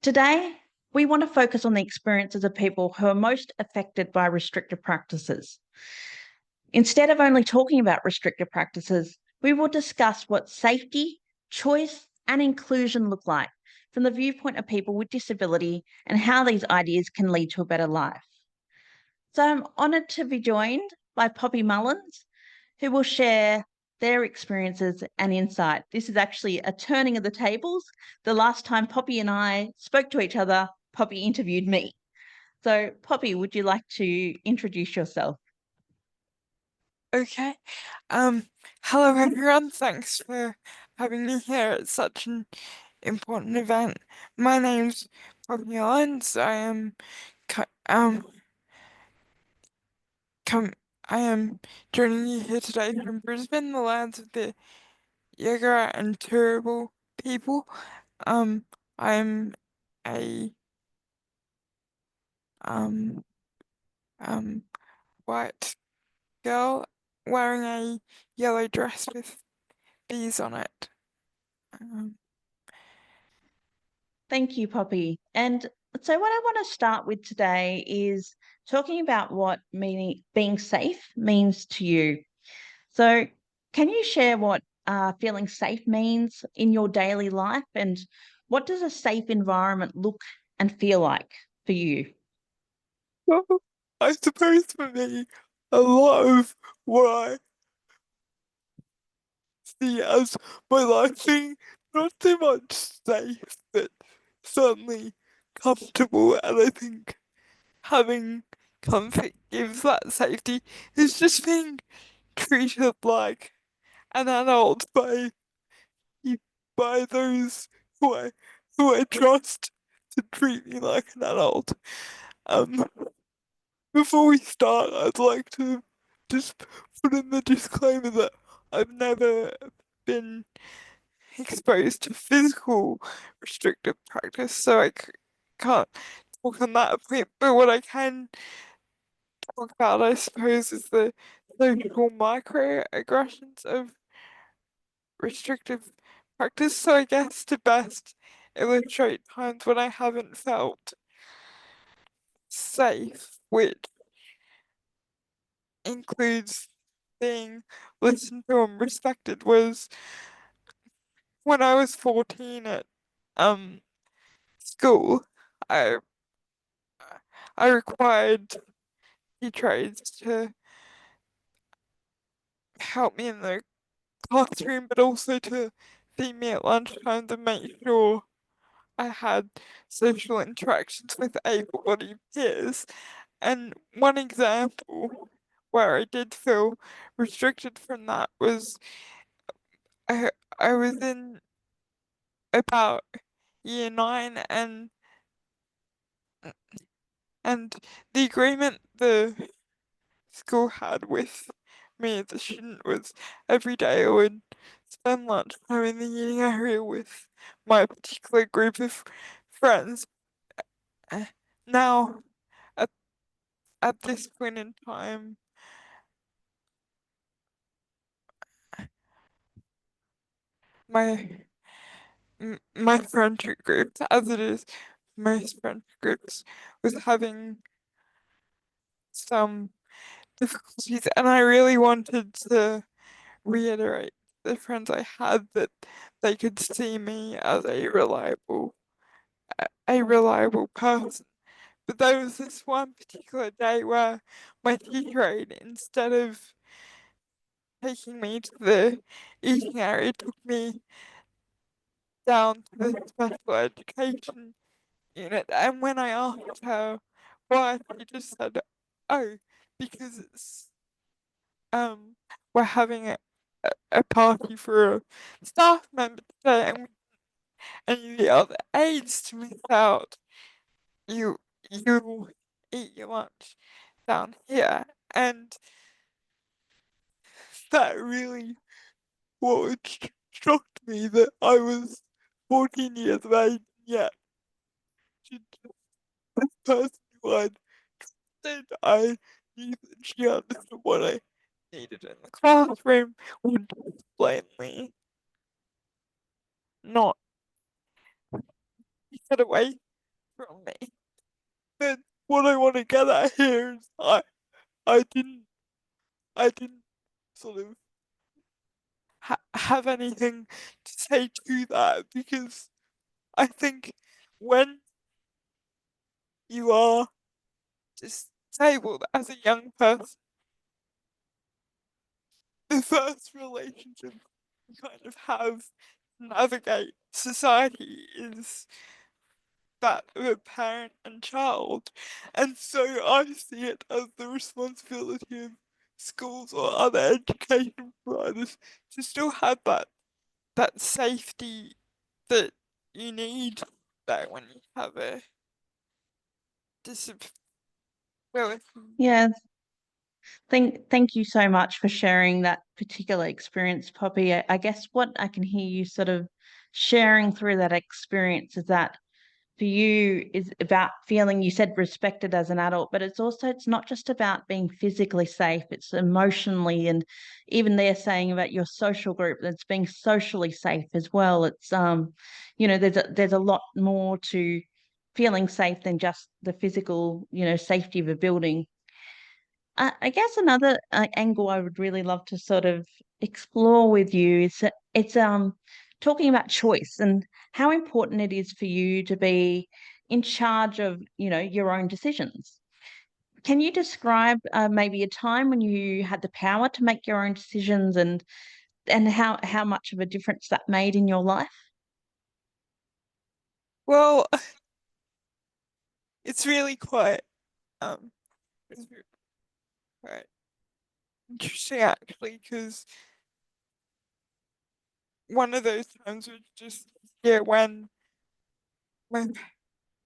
Today, we want to focus on the experiences of people who are most affected by restrictive practices. Instead of only talking about restrictive practices, we will discuss what safety, choice, and inclusion look like from the viewpoint of people with disability and how these ideas can lead to a better life. So I'm honoured to be joined by Poppy Mullins, who will share their experiences and insight. This is actually a turning of the tables. The last time Poppy and I spoke to each other, Poppy interviewed me. So Poppy, would you like to introduce yourself? Okay. Hello everyone. Thanks for having me here at such an important event. My name's Poppy Mullins. Co- um come I am joining you here today from Brisbane, the lands of the Yagara and Turrbal people. Um, I'm a um um white girl wearing a yellow dress with bees on it. Um, Thank you, Poppy. And so what I want to start with today is talking about what being safe means to you. So can you share what feeling safe means in your daily life, and what does a safe environment look and feel like for you? Well, I suppose for me, a lot of what I see as my life being not so much safe, but certainly comfortable, and I think having comfort gives that safety is just being treated like an adult by those who I trust to treat me like an adult. Um, Before we start, I'd like to just put in the disclaimer that I've never been exposed to physical restrictive practice, so can't talk on that point. But what I can talk about, I suppose, is the social microaggressions of restrictive practice. So I guess to best illustrate times when I haven't felt safe, which includes being listened to and respected, was when I was 14 at um school. I I required teachers to help me in the classroom, but also to feed me at lunchtime to make sure I had social interactions with able-bodied peers. And one example where I did feel restricted from that was I I was in about year nine, and the agreement the school had with me as a student was every day I would spend lunchtime in the eating area with my particular group of friends. Uh, Now, at at this point in time, my my friendship group, as it is most friendship groups, was having some difficulties, and I really wanted to reiterate to the friends I had that they could see me as a reliable person. But there was this one particular day where my teacher aide, instead of taking me to the eating area, took me down to the special education unit. And when I asked her why, she just said, "Oh, because it's we're having a party for a staff member today, and the other aides to miss out. You you eat your lunch down here." And that really what shocked me, that I was 14 years of age, yet she just, this person who I trusted, I knew that she understood what I needed in the classroom, would explain me, not get away. from me. But what I want to get at here is I didn't I didn't sort of have anything to say to that, because I think when you are disabled as a young person, the first relationship you kind of have to navigate society is that of a parent and child. And so I see it as the responsibility of schools or other education providers to still have that safety that you need that when you have a disability. Yeah, thank you so much for sharing that particular experience, Poppy. I guess what I can hear you sort of sharing through that experience is that for you is about feeling, you said, respected as an adult, but it's not just about being physically safe, it's emotionally, and even they're saying about your social group, that's being socially safe as well. It's there's a lot more to feeling safe than just the physical, safety of a building. I guess another angle I would really love to sort of explore with you is that it's talking about choice and how important it is for you to be in charge of your own decisions. Can you describe maybe a time when you had the power to make your own decisions and how much of a difference that made in your life? Well, it's really um it's quite interesting actually, because one of those times was just when my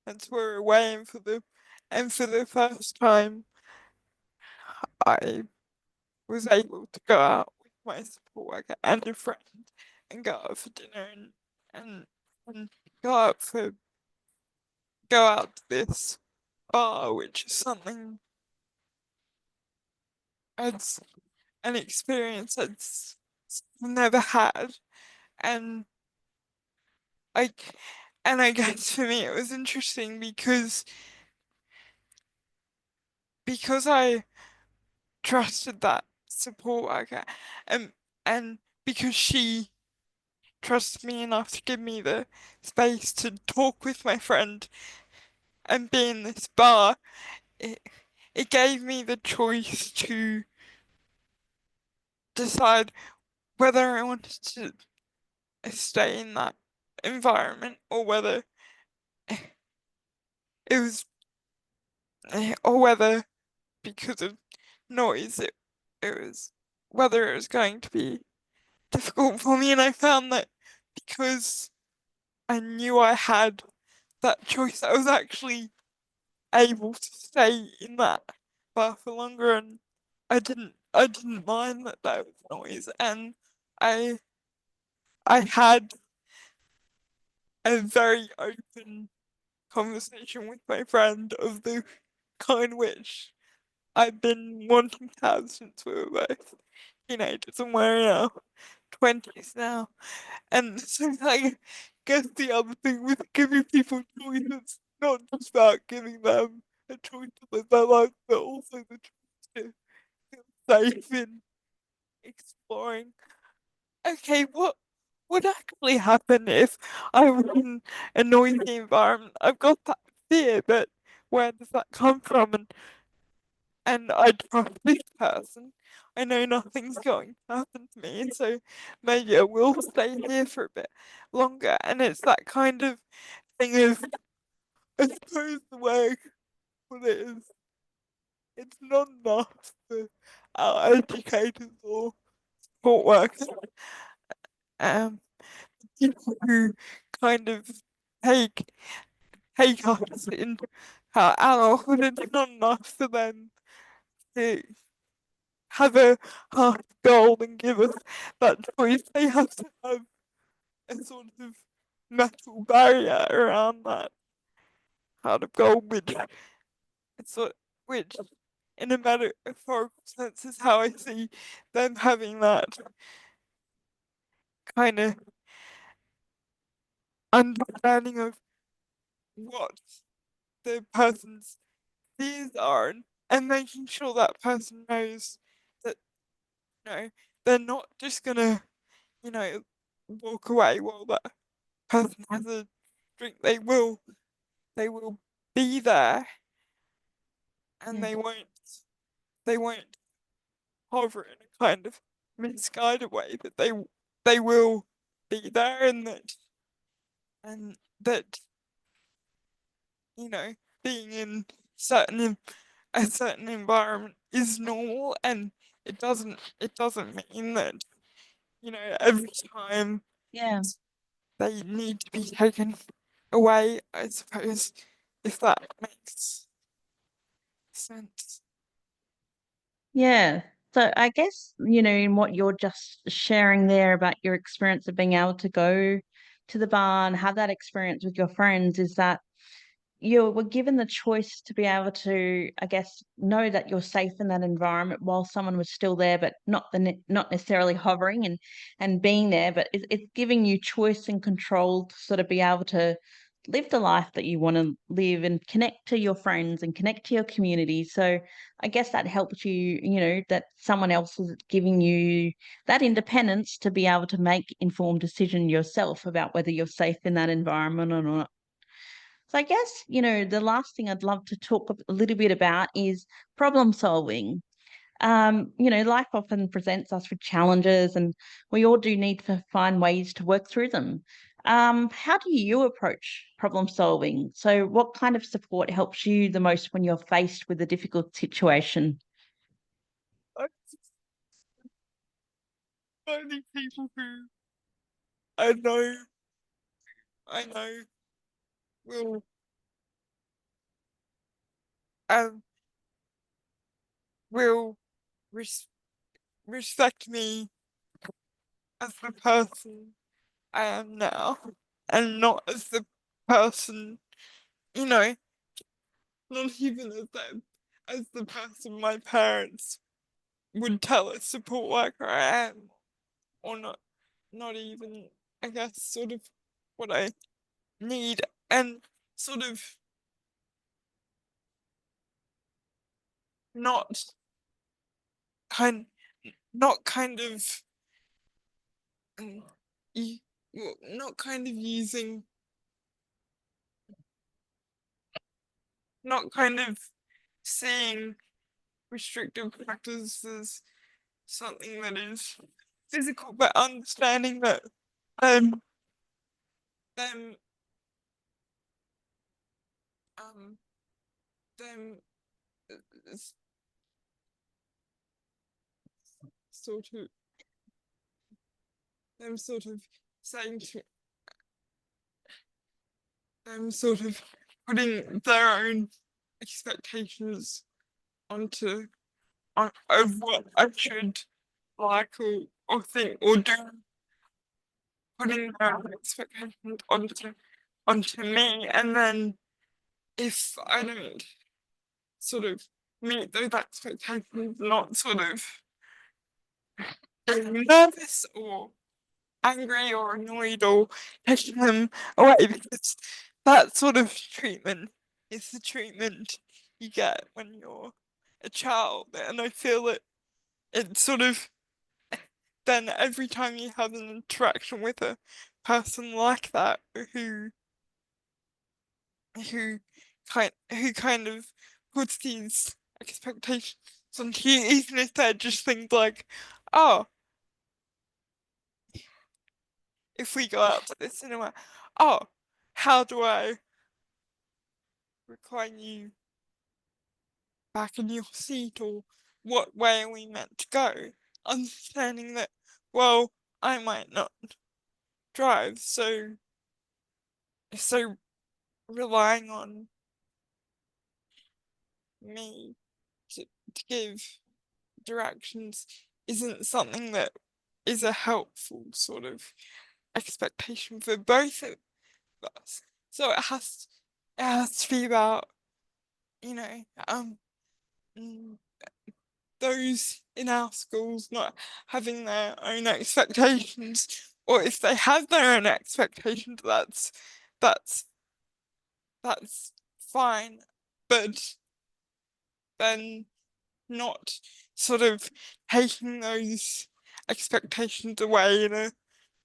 parents were away, and for the first time I was able to go out with my support worker and a friend and go out for dinner and, and go out for go out to this bar, which is something it's an experience I'd never had. And I I guess for me it was interesting because I trusted that support worker, and and because she trusted me enough to give me the space to talk with my friend and be in this bar, it it gave me the choice to decide whether I wanted to stay in that environment, or whether it was or whether, because of noise, it was whether it was going to be difficult for me. And I found that because I knew I had that choice, I was actually able to stay in that bar for longer, and I didn't mind that there was noise, and I I had a very open conversation with my friend of the kind which I've been wanting to have since we were both teenagers, and we're in our 20s now. And so I guess the other thing with giving people choice, it's not just about giving them a choice to live their life, but also the choice to feel safe in exploring. Okay, what would actually happen if I was in a noisy environment? I've got that fear, but where does that come from? And I trust this person. I know nothing's going to happen to me, so maybe I will stay here for a bit longer. And it's that kind of thing of, I suppose the way I put it is, it's not enough for our educators or support workers, um, people who kind of take take us in our adulthood. It's not enough for them to have a heart of gold and give us that choice. They have to have a sort of metal barrier around that heart of gold, sort which in a metaphorical sense is how I see them having that kind of understanding of what the person's fears are, and making sure that person knows that, you know, they're not just gonna, you know, walk away while that person has a drink. They will be there, and Yeah. they won't hover in a kind of misguided way, but they will be there, and that you know, being in a certain environment is normal, and it doesn't mean that, you know, every time Yeah. they need to be taken away, I suppose, if that makes sense. Yeah. So I guess, in what you're just sharing there about your experience of being able to go to the bar and have that experience with your friends is that you were given the choice to be able to, I guess, know that you're safe in that environment while someone was still there, but not necessarily hovering and being there. But it's giving you choice and control to sort of be able to live the life that you want to live and connect to your friends and connect to your community. So I guess that helps you, that someone else is giving you that independence to be able to make informed decision yourself about whether you're safe in that environment or not. So I guess, the last thing I'd love to talk a little bit about is problem solving. Life often presents us with challenges and we all do need to find ways to work through them. How do you approach problem solving? So what kind of support helps you the most when you're faced with a difficult situation? I Only people who I know I know will um will res respect me as the person I am now, and not as the person, you know, not even as the person my parents would tell a support worker I am, or not even, I guess, sort of what I need, and sort of not kind not kind of um, well, not kind of using, not kind of seeing restrictive practice as something that is physical, but understanding that um them um them s- sort of them sort of saying to them sort of putting their own expectations onto of what I should like or think or do, putting their own expectations onto me, and then if I don't sort of meet those expectations, not sort of getting nervous or angry or annoyed or taking them away, because that sort of treatment is the treatment you get when you're a child, and I feel that it's sort of, then every time you have an interaction with a person like that who who kind of puts these expectations onto you, even if they're just things like, oh, if we go out to the cinema, oh, how do I recline you back in your seat, or what way are we meant to go? Understanding that, well, I might not drive, so relying on me to give directions isn't something that is a helpful sort of expectation for both of us. So it has to be about, you know, mm, those in our schools not having their own expectations, or if they have their own expectations, that's that's fine, but then not sort of taking those expectations away in a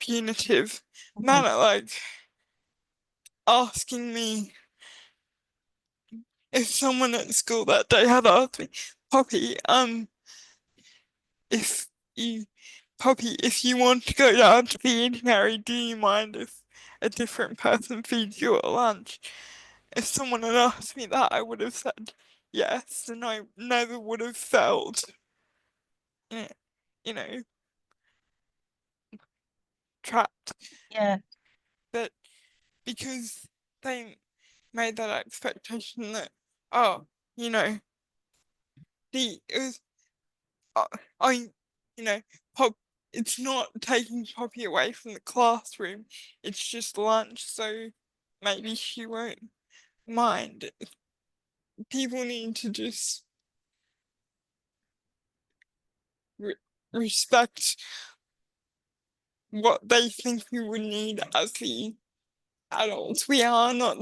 punitive manner, like asking me if someone at school that day had asked me, Poppy, if you, Poppy, if you want to go down to the eating area, do you mind if a different person feeds you at lunch? If someone had asked me that, I would have said yes, and I never would have felt, you know, trapped. Yeah. But because they made that expectation that, oh, you know, it was, I, you know, Pop, it's not taking Poppy away from the classroom, it's just lunch, so maybe she won't mind. People need to just respect what they think we would need as the adults we are, not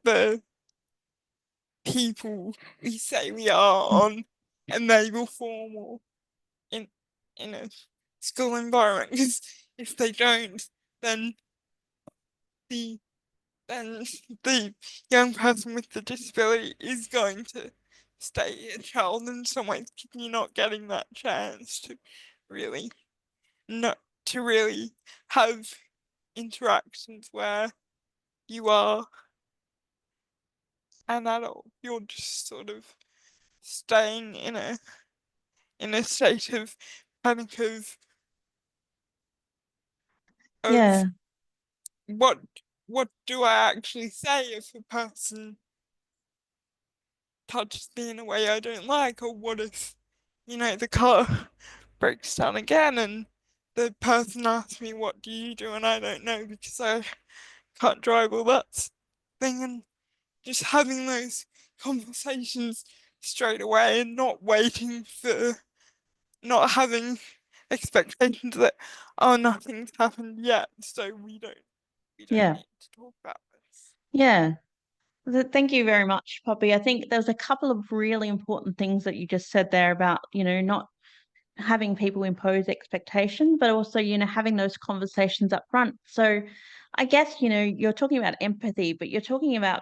the people we say we are on a naval form or in a school environment. Because if they don't, then the then the young person with the disability is going to stay a child in some ways. You're not getting that chance to really not to really have interactions where you are an adult. You're just sort of staying in a state of panic Yeah. of what what do I actually say if a person touches me in a way I don't like, or what if, the car breaks down again and the person asks me what do you do and I don't know because I can't drive, all that thing, and just having those conversations straight away and not having expectations that, oh, nothing's happened yet, so we don't Yeah. need to talk about this. Yeah. Thank you very much, Poppy. I think there's a couple of really important things that you just said there about, not having people impose expectations, but also, having those conversations up front. So I guess, you're talking about empathy, but you're talking about,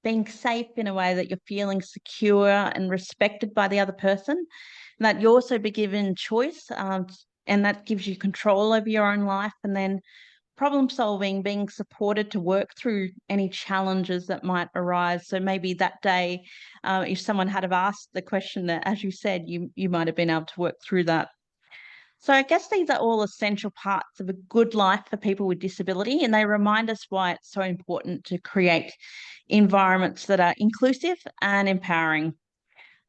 being safe in a way that you're feeling secure and respected by the other person, and that you also be given choice, and that gives you control over your own life. And then problem solving, being supported to work through any challenges that might arise. So maybe that day, if someone had have asked the question that, as you said, you might have been able to work through that. So I guess these are all essential parts of a good life for people with disability, and they remind us why it's so important to create environments that are inclusive and empowering.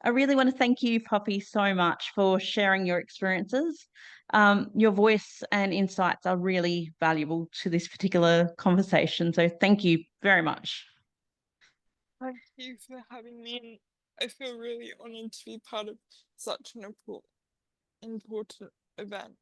I really want to thank you, Poppy, so much for sharing your experiences. Your voice and insights are really valuable to this particular conversation. So thank you very much. Thank you for having me, and I feel really honoured to be part of such an important event.